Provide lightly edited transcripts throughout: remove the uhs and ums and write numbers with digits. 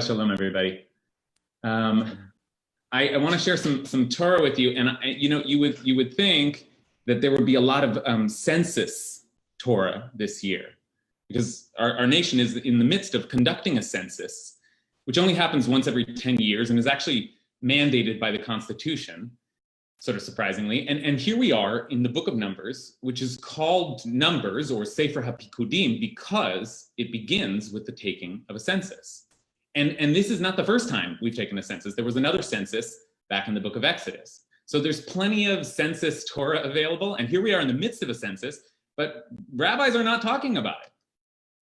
Shalom, everybody. I want to share some Torah with you, and you would think that there would be a lot of census Torah this year, because our nation is in the midst of conducting a census, which only happens once every 10 years and is actually mandated by the Constitution, sort of surprisingly. And here we are in the book of Numbers, which is called Numbers or Sefer HaPikudim because it begins with the taking of a census. And this is not the first time we've taken a census. There was another census back in the book of Exodus. So there's plenty of census Torah available. And here we are in the midst of a census, but rabbis are not talking about it.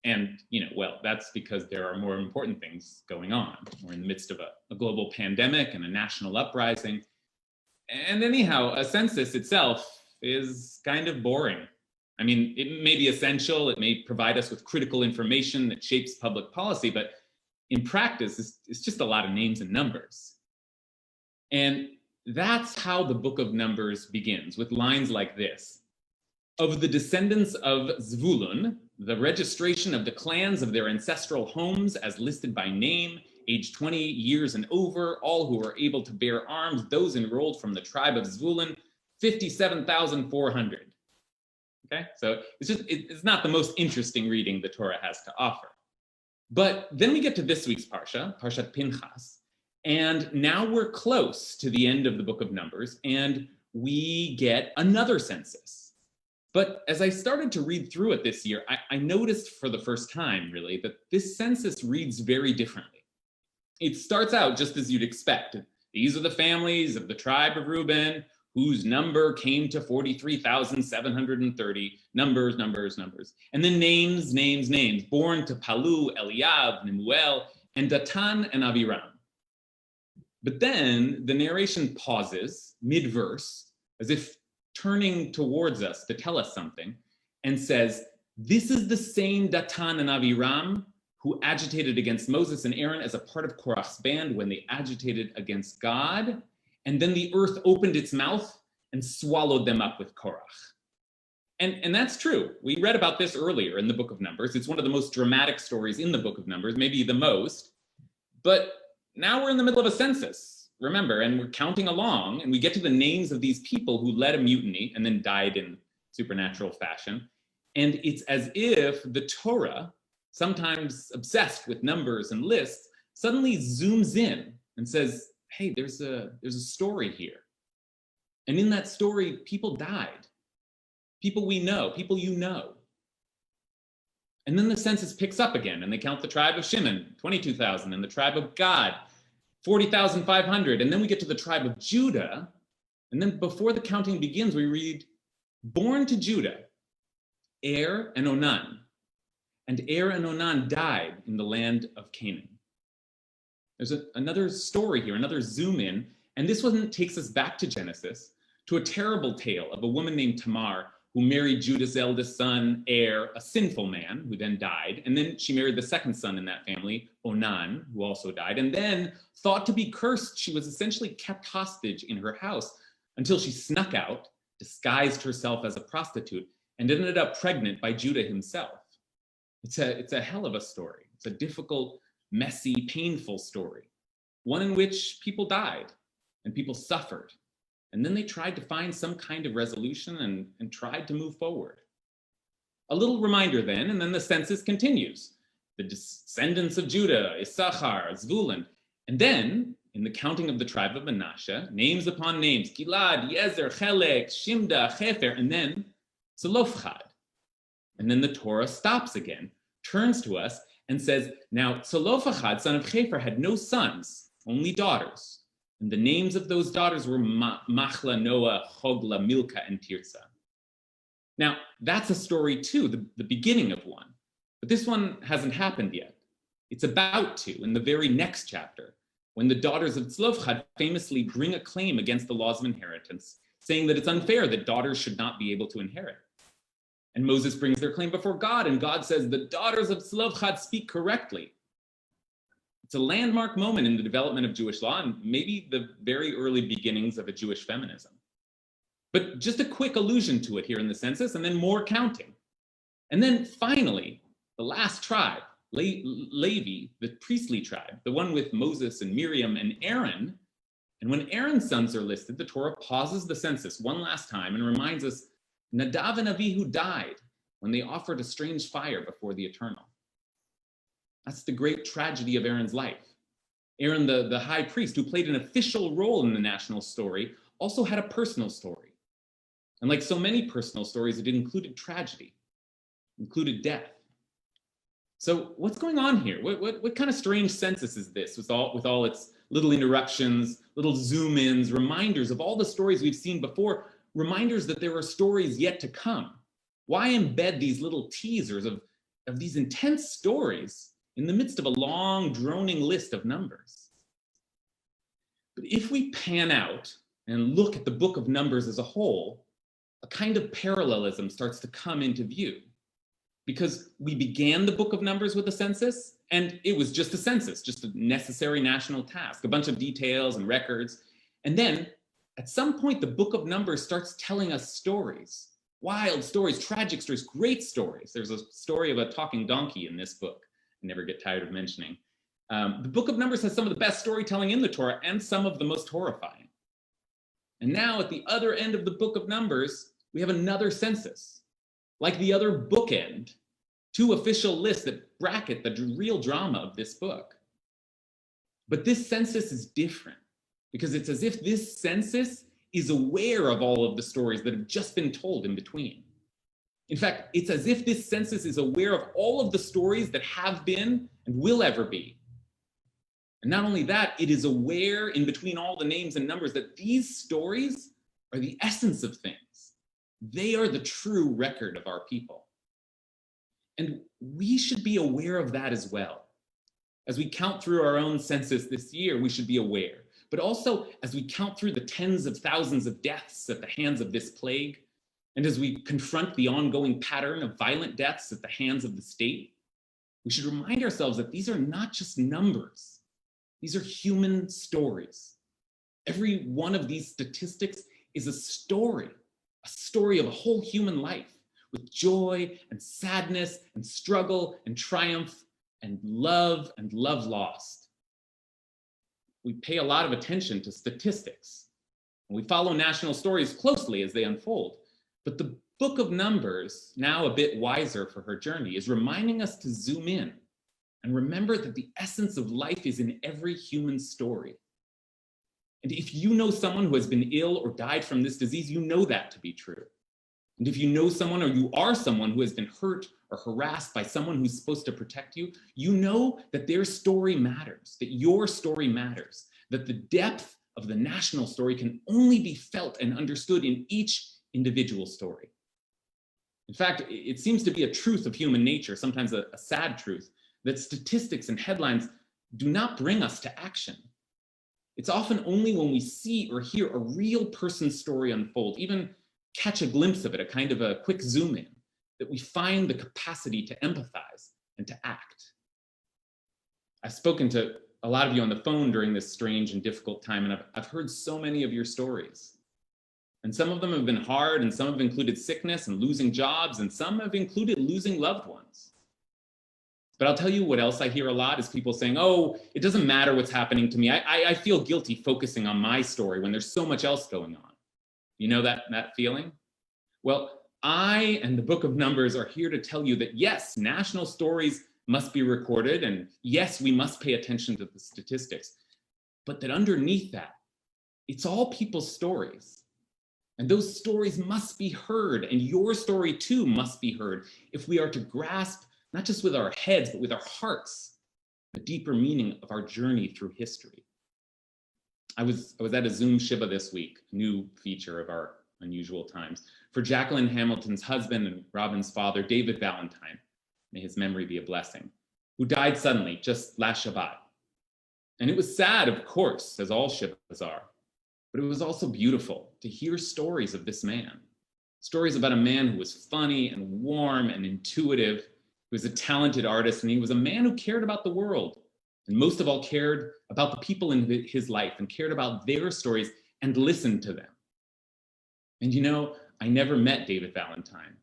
And, well, that's because there are more important things going on. We're in the midst of a global pandemic and a national uprising. And anyhow, a census itself is kind of boring. I mean, it may be essential. It may provide us with critical information that shapes public policy, but in practice, it's just a lot of names and numbers. And that's how the book of Numbers begins, with lines like this. Of the descendants of Zvulun, the registration of the clans of their ancestral homes as listed by name, age 20 years and over, all who are able to bear arms, those enrolled from the tribe of Zvulun, 57,400. Okay, so it's not the most interesting reading the Torah has to offer. But then we get to this week's Parsha, Parshat Pinhas, and now we're close to the end of the book of Numbers, and we get another census. But as I started to read through it this year, I noticed for the first time, really, that this census reads very differently. It starts out just as you'd expect. These are the families of the tribe of Reuben, whose number came to 43,730, numbers. And then names, born to Palu, Eliav, Nemuel, and Datan and Abiram. But then the narration pauses mid-verse, as if turning towards us to tell us something, and says, this is the same Datan and Abiram who agitated against Moses and Aaron as a part of Korach's band when they agitated against God. And then the earth opened its mouth and swallowed them up with Korach. And that's true. We read about this earlier in the book of Numbers. It's one of the most dramatic stories in the book of Numbers, maybe the most. But now we're in the middle of a census, remember, and we're counting along, and we get to the names of these people who led a mutiny and then died in supernatural fashion. And it's as if the Torah, sometimes obsessed with numbers and lists, suddenly zooms in and says, hey, there's a story here. And in that story, people died. People we know, people you know. And then the census picks up again, and they count the tribe of Shimon, 22,000, and the tribe of Gad, 40,500. And then we get to the tribe of Judah. And then before the counting begins, we read, born to Judah, Er and Onan. And Er and Onan died in the land of Canaan. There's another story here, another zoom in, and this one takes us back to Genesis, to a terrible tale of a woman named Tamar who married Judah's eldest son, Er, a sinful man who then died, and then she married the second son in that family, Onan, who also died, and then, thought to be cursed, she was essentially kept hostage in her house until she snuck out, disguised herself as a prostitute, and ended up pregnant by Judah himself. It's a hell of a story. It's a difficult, messy, painful story, one in which people died and people suffered. And then they tried to find some kind of resolution and tried to move forward. A little reminder then, and then the census continues. The descendants of Judah, Issachar, Zvulun. And then, in the counting of the tribe of Manasseh, names upon names, Gilad, Yezer, Chelek, Shimda, Hefer, and then Zelophehad. And then the Torah stops again, turns to us, and says, now Zelophehad, son of Hefer, had no sons, only daughters. And the names of those daughters were Machla, Noah, Hogla, Milcah, and Tirzah. Now, that's a story too, the beginning of one. But this one hasn't happened yet. It's about to in the very next chapter, when the daughters of Zelophehad famously bring a claim against the laws of inheritance, saying that it's unfair that daughters should not be able to inherit. And Moses brings their claim before God, and God says, the daughters of Zelophehad speak correctly. It's a landmark moment in the development of Jewish law, and maybe the very early beginnings of a Jewish feminism. But just a quick allusion to it here in the census, and then more counting. And then finally, the last tribe, Levi, the priestly tribe, the one with Moses and Miriam and Aaron. And when Aaron's sons are listed, the Torah pauses the census one last time and reminds us Nadav and Avihu died when they offered a strange fire before the Eternal. That's the great tragedy of Aaron's life. Aaron, the high priest, who played an official role in the national story, also had a personal story. And like so many personal stories, it included tragedy, included death. So what's going on here? What kind of strange census is this with all its little interruptions, little zoom-ins, reminders of all the stories we've seen before, reminders that there are stories yet to come? Why embed these little teasers of these intense stories in the midst of a long, droning list of numbers? But if we pan out and look at the book of Numbers as a whole, a kind of parallelism starts to come into view. Because we began the book of Numbers with a census, and it was just a census, just a necessary national task, a bunch of details and records. And then at some point, the book of Numbers starts telling us stories, wild stories, tragic stories, great stories. There's a story of a talking donkey in this book I never get tired of mentioning. The book of Numbers has some of the best storytelling in the Torah and some of the most horrifying. And now at the other end of the book of Numbers, we have another census. Like the other bookend, two official lists that bracket the real drama of this book. But this census is different because it's as if this census is aware of all of the stories that have just been told in between. In fact, it's as if this census is aware of all of the stories that have been and will ever be. And not only that, it is aware in between all the names and numbers that these stories are the essence of things. They are the true record of our people. And we should be aware of that as well. As we count through our own census this year, we should be aware. But also, as we count through the tens of thousands of deaths at the hands of this plague, and as we confront the ongoing pattern of violent deaths at the hands of the state, we should remind ourselves that these are not just numbers. These are human stories. Every one of these statistics is a story of a whole human life with joy and sadness and struggle and triumph and love lost. We pay a lot of attention to statistics and we follow national stories closely as they unfold. But the book of Numbers, now a bit wiser for her journey, is reminding us to zoom in and remember that the essence of life is in every human story. And if you know someone who has been ill or died from this disease, you know that to be true. And if you know someone or you are someone who has been hurt or harassed by someone who's supposed to protect you, you know that their story matters, that your story matters, that the depth of the national story can only be felt and understood in each individual story. In fact, it seems to be a truth of human nature, sometimes a sad truth, that statistics and headlines do not bring us to action. It's often only when we see or hear a real person's story unfold, even catch a glimpse of it, a kind of a quick zoom in, that we find the capacity to empathize and to act. I've spoken to a lot of you on the phone during this strange and difficult time, and I've heard so many of your stories. And some of them have been hard, and some have included sickness and losing jobs, and some have included losing loved ones. But I'll tell you what else I hear a lot is people saying, oh, it doesn't matter what's happening to me. I feel guilty focusing on my story when there's so much else going on. You know that feeling? Well, I and the book of Numbers are here to tell you that yes, national stories must be recorded, and yes, we must pay attention to the statistics, but that underneath that, it's all people's stories. And those stories must be heard, and your story too must be heard if we are to grasp, not just with our heads, but with our hearts, the deeper meaning of our journey through history. I was at a Zoom Shiva this week, a new feature of our unusual times, for Jacqueline Hamilton's husband and Robin's father, David Valentine, may his memory be a blessing, who died suddenly just last Shabbat. And it was sad, of course, as all Shivas are, but it was also beautiful to hear stories of this man, stories about a man who was funny and warm and intuitive. He was a talented artist, and he was a man who cared about the world, and most of all cared about the people in his life and cared about their stories and listened to them. And you know, I never met David Valentine,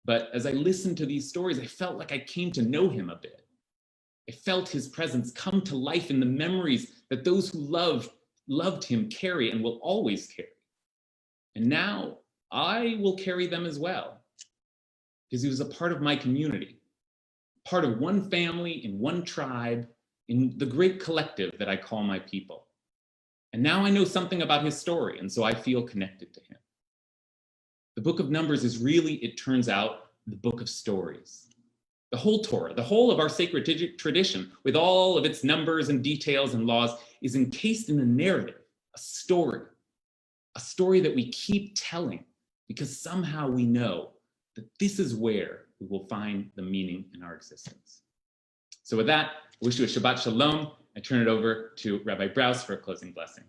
But as I listened to these stories, I felt like I came to know him a bit. I felt his presence come to life in the memories that those who loved him carry and will always carry. And now I will carry them as well, because he was a part of my community, part of one family in one tribe, in the great collective that I call my people. And now I know something about his story, and so I feel connected to him. The book of Numbers is really, it turns out, the book of stories. The whole Torah, the whole of our sacred tradition, with all of its numbers and details and laws, is encased in a narrative, a story that we keep telling, because somehow we know that this is where we will find the meaning in our existence. So with that, I wish you a Shabbat Shalom. I turn it over to Rabbi Brous for a closing blessing.